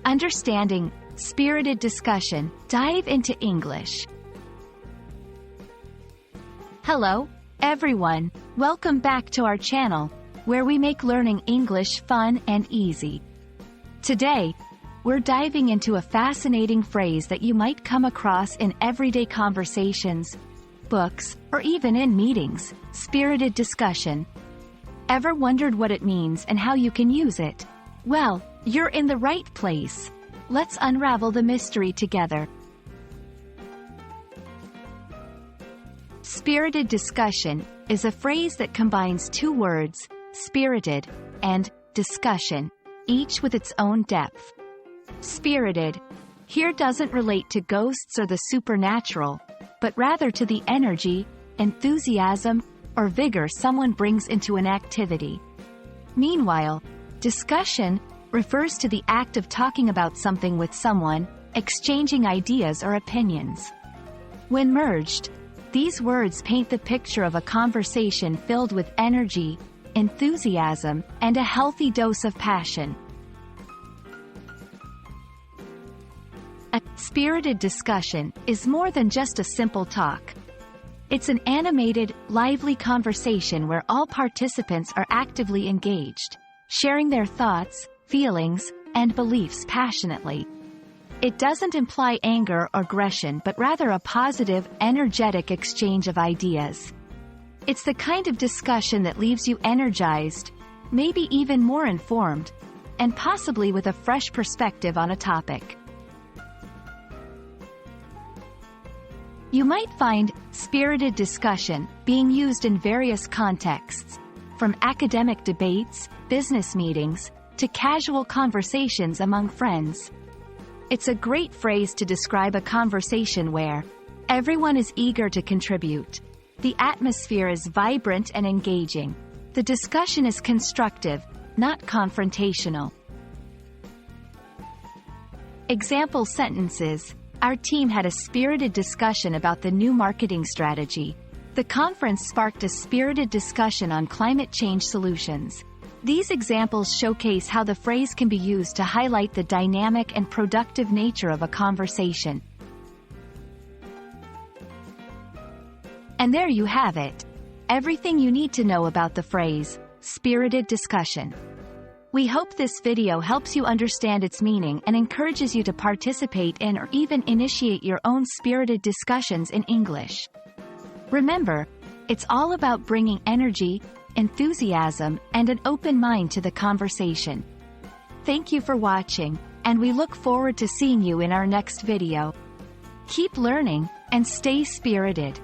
Understanding spirited discussion. Dive into English. Hello, everyone. Welcome back to our channel, where we make learning English fun and easy. Today, we're diving into a fascinating phrase that you might come across in everyday conversations, books, or even in meetings: spirited discussion. Ever wondered what it means and how you can use it? Well, you're in the right place. Let's unravel the mystery together. Spirited discussion is a phrase that combines two words, spirited and discussion, each with its own depth. Spirited here doesn't relate to ghosts or the supernatural, but rather to the energy, enthusiasm, or vigor someone brings into an activity. Meanwhile, discussion refers to the act of talking about something with someone, exchanging ideas or opinions. When merged, these words paint the picture of a conversation filled with energy, enthusiasm, and a healthy dose of passion. A spirited discussion is more than just a simple talk. It's an animated, lively conversation where all participants are actively engaged, sharing their thoughts, feelings, and beliefs passionately. It doesn't imply anger or aggression, but rather a positive, energetic exchange of ideas. It's the kind of discussion that leaves you energized, maybe even more informed, and possibly with a fresh perspective on a topic. You might find spirited discussion being used in various contexts, from academic debates, business meetings, to casual conversations among friends. It's a great phrase to describe a conversation where everyone is eager to contribute. The atmosphere is vibrant and engaging. The discussion is constructive, not confrontational. Example sentences: Our team had a spirited discussion about the new marketing strategy. The conference sparked a spirited discussion on climate change solutions. These examples showcase how the phrase can be used to highlight the dynamic and productive nature of a conversation. And there you have it. Everything you need to know about the phrase, spirited discussion. We hope this video helps you understand its meaning and encourages you to participate in or even initiate your own spirited discussions in English. Remember, it's all about bringing energy, enthusiasm, and an open mind to the conversation. Thank you for watching, and we look forward to seeing you in our next video. Keep learning, and stay spirited.